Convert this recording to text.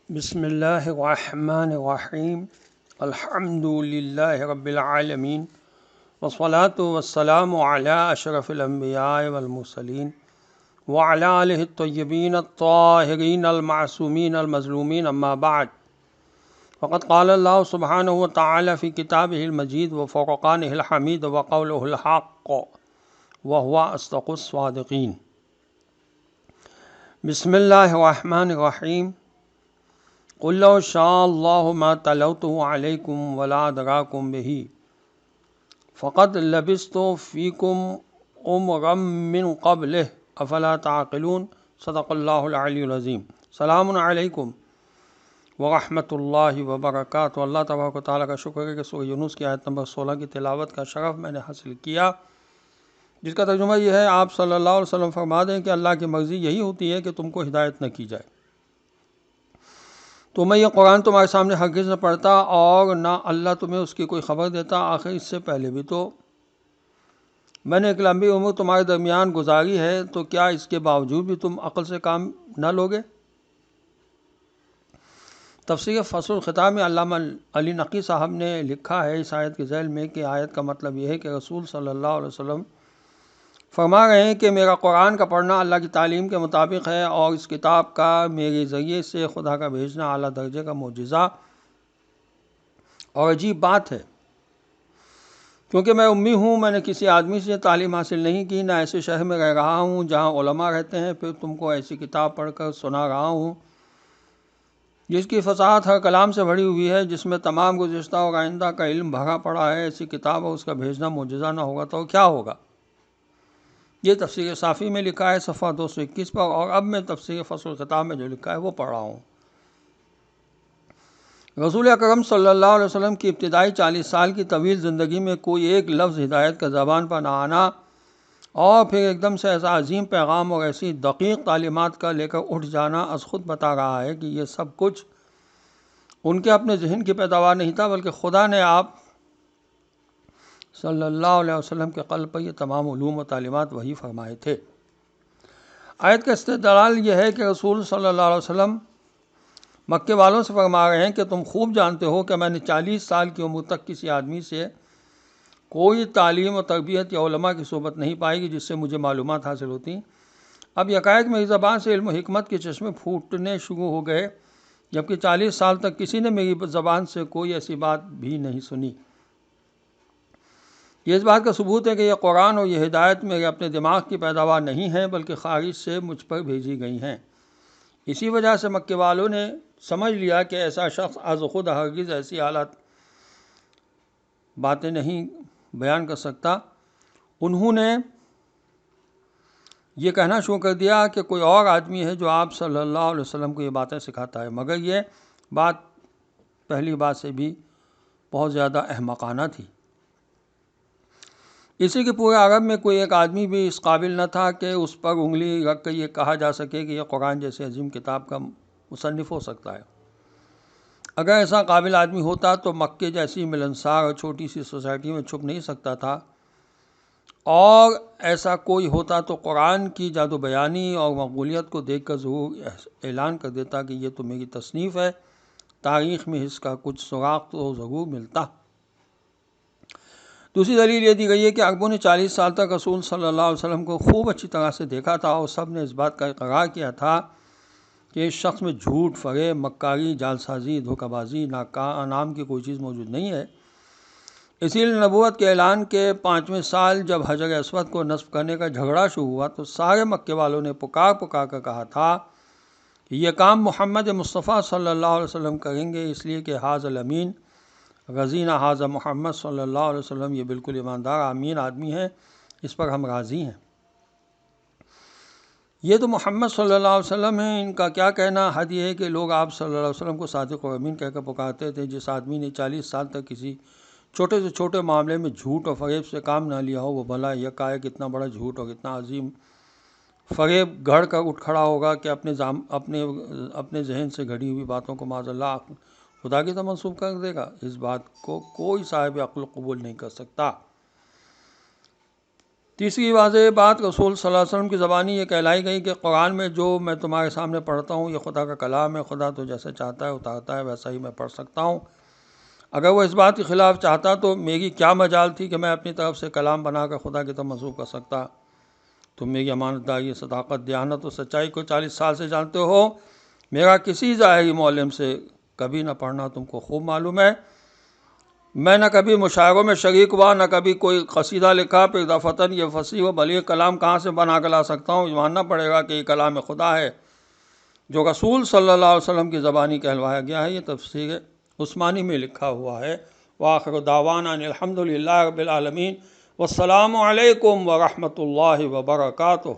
بسم اللہ الرحمن الرحیم الحمد للہ رب العالمین والصلاة والسلام علی اشرف الانبیاء والمرسلین وعلی آلہ الطیبین الطاہرین المعصومین المظلومین اما بعد فقد قال اللہ سبحانہ وتعالی فی کتابہ المجید وفرقانہ الحمید وقولہ الحق وہو اصدق الصادقین۔ بسم اللہ الرحمن الرحیم قل لو شاء اللہ ما تلوته علیکم ولا ادراکم بہ فقد لبثت فیکم عمرا من قبلہ افلا تعقلون۔ صدق اللہ العلی العظیم۔ سلام علیکم ورحمۃ اللہ وبرکاتہ۔ اللہ تبارک و تعالیٰ کا شکر ہے کہ سورہ یونس کی آیت نمبر 16 کی تلاوت کا شرف میں نے حاصل کیا، جس کا ترجمہ یہ ہے، آپ صلی اللہ علیہ وسلم فرما دیں کہ اللہ کی مرضی یہی ہوتی ہے کہ تم کو ہدایت نہ کی جائے، تو میں یہ قرآن تمہارے سامنے ہرگز نہ پڑھتا اور نہ اللہ تمہیں اس کی کوئی خبر دیتا۔ آخر اس سے پہلے بھی تو میں نے ایک لمبی عمر تمہارے درمیان گزاری ہے، تو کیا اس کے باوجود بھی تم عقل سے کام نہ لوگے؟ تفسیر فصل الخطاب میں علامہ علی نقی صاحب نے لکھا ہے اس آیت کے ذیل میں کہ آیت کا مطلب یہ ہے کہ رسول صلی اللہ علیہ وسلم فرما رہے ہیں کہ میرا قرآن کا پڑھنا اللہ کی تعلیم کے مطابق ہے، اور اس کتاب کا میرے ذریعے سے خدا کا بھیجنا اعلیٰ درجے کا معجزہ اور عجیب بات ہے، کیونکہ میں امی ہوں، میں نے کسی آدمی سے تعلیم حاصل نہیں کی، نہ ایسے شہر میں رہ رہا ہوں جہاں علماء رہتے ہیں، پھر تم کو ایسی کتاب پڑھ کر سنا رہا ہوں جس کی فصاحت ہر کلام سے بھری ہوئی ہے، جس میں تمام گزشتہ اور آئندہ کا علم بھرا پڑا ہے۔ ایسی کتاب اور اس کا بھیجنا معجزہ نہ ہوگا تو کیا ہوگا؟ یہ تفسیر صافی میں لکھا ہے صفحہ 221 پر، اور اب میں تفسیر فصل الخطاب میں جو لکھا ہے وہ پڑھ رہا ہوں۔ رسول اکرم صلی اللہ علیہ وسلم کی ابتدائی 40 سال کی طویل زندگی میں کوئی ایک لفظ ہدایت کا زبان پر نہ آنا، اور پھر ایک دم سے ایسا عظیم پیغام اور ایسی دقیق تعلیمات کا لے کر اٹھ جانا از خود بتا رہا ہے کہ یہ سب کچھ ان کے اپنے ذہن کی پیداوار نہیں تھا، بلکہ خدا نے آپ صلی اللہ علیہ وسلم کے قلب پر یہ تمام علوم و تعلیمات وحی فرمائے تھے۔ آیت کا استدلال یہ ہے کہ رسول صلی اللہ علیہ وسلم مکے والوں سے فرما رہے ہیں کہ تم خوب جانتے ہو کہ میں نے 40 سال کی عمر تک کسی آدمی سے کوئی تعلیم و تربیت یا علماء کی صحبت نہیں پائی گی جس سے مجھے معلومات حاصل ہوتی۔ اب یکایک میری زبان سے علم و حکمت کے چشمے پھوٹنے شروع ہو گئے، جبکہ 40 سال تک کسی نے میری زبان سے کوئی ایسی بات بھی نہیں سنی۔ یہ اس بات کا ثبوت ہے کہ یہ قرآن اور یہ ہدایت میرے اپنے دماغ کی پیداوار نہیں ہے، بلکہ خارج سے مجھ پر بھیجی گئی ہیں۔ اسی وجہ سے مکے والوں نے سمجھ لیا کہ ایسا شخص از خود ہرگز ایسی حالات باتیں نہیں بیان کر سکتا۔ انہوں نے یہ کہنا شروع کر دیا کہ کوئی اور آدمی ہے جو آپ صلی اللہ علیہ وسلم کو یہ باتیں سکھاتا ہے، مگر یہ بات پہلی بات سے بھی بہت زیادہ احمقانہ تھی۔ اسی کے پورے عرب میں کوئی ایک آدمی بھی اس قابل نہ تھا کہ اس پر انگلی رکھ کر یہ کہا جا سکے کہ یہ قرآن جیسے عظیم کتاب کا مصنف ہو سکتا ہے۔ اگر ایسا قابل آدمی ہوتا تو مکے جیسی ملنسار اور چھوٹی سی سوسائٹی میں چھپ نہیں سکتا تھا، اور ایسا کوئی ہوتا تو قرآن کی جادو بیانی اور مقبولیت کو دیکھ کر ضرور اعلان کر دیتا کہ یہ تو میری تصنیف ہے، تاریخ میں اس کا کچھ سراغ تو ضرور ملتا۔ دوسری دلیل یہ دی گئی ہے کہ عربوں نے 40 سال تک رسول صلی اللہ علیہ وسلم کو خوب اچھی طرح سے دیکھا تھا، اور سب نے اس بات کا اقرار کیا تھا کہ اس شخص میں جھوٹ، فریب، مکاری، جعلسازی، دھوکہ بازی نام کی کوئی چیز موجود نہیں ہے۔ اسی لیے نبوت کے اعلان کے 5ویں سال جب حجر اسود کو نصب کرنے کا جھگڑا شروع ہوا تو سارے مکے والوں نے پکار کر کہا تھا کہ یہ کام محمد مصطفیٰ صلی اللہ علیہ وسلم کریں گے، اس لیے کہ حاذ الامین رضینا حاذ محمد صلی اللہ علیہ وسلم، یہ بالکل ایماندار امین آدمی ہے، اس پر ہم راضی ہیں۔ یہ تو محمد صلی اللہ علیہ وسلم ہیں، ان کا کیا کہنا؟ حد یہ ہے کہ لوگ آپ صلی اللہ علیہ وسلم کو صادق اور امین کہہ کر پکارتے تھے۔ جس آدمی نے 40 سال تک کسی چھوٹے سے چھوٹے معاملے میں جھوٹ اور فریب سے کام نہ لیا ہو، وہ بھلا یکایک اتنا بڑا جھوٹ اور اتنا عظیم فریب گھڑ کر اٹھ کھڑا ہوگا کہ اپنے ذہن سے گھڑی ہوئی باتوں کو معاذ اللہ خدا کی طرف منسوب کر دے گا؟ اس بات کو کوئی صاحب عقل قبول نہیں کر سکتا۔ تیسری واضح بات، رسول صلی اللہ علیہ وسلم کی زبانی یہ کہلائی گئی کہ قرآن میں جو میں تمہارے سامنے پڑھتا ہوں یہ خدا کا کلام ہے، خدا تو جیسے چاہتا ہے اتارتا ہے ویسا ہی میں پڑھ سکتا ہوں۔ اگر وہ اس بات کے خلاف چاہتا تو میری کیا مجال تھی کہ میں اپنی طرف سے کلام بنا کر خدا کی طرف منسوب کر سکتا۔ تم میری امانت داری، صداقت، دیانت اور سچائی کو 40 سال سے جانتے ہو، میرا کسی ظاہری معلم سے کبھی نہ پڑھنا تم کو خوب معلوم ہے۔ میں نہ کبھی مشاعروں میں شریک ہوا، نہ کبھی کوئی قصیدہ لکھا، پھر دفتن یہ فصیح و بلیغ کلام کہاں سے بنا کر لا سکتا ہوں؟ ماننا پڑے گا کہ یہ کلام خدا ہے جو رسول صلی اللہ علیہ وسلم کی زبانی کہلوایا گیا ہے۔ یہ تفسیر عثمانی میں لکھا ہوا ہے۔ وآخر دعوانا ان الحمد للہ رب العالمین، والسلام علیکم ورحمۃ اللہ وبرکاتہ۔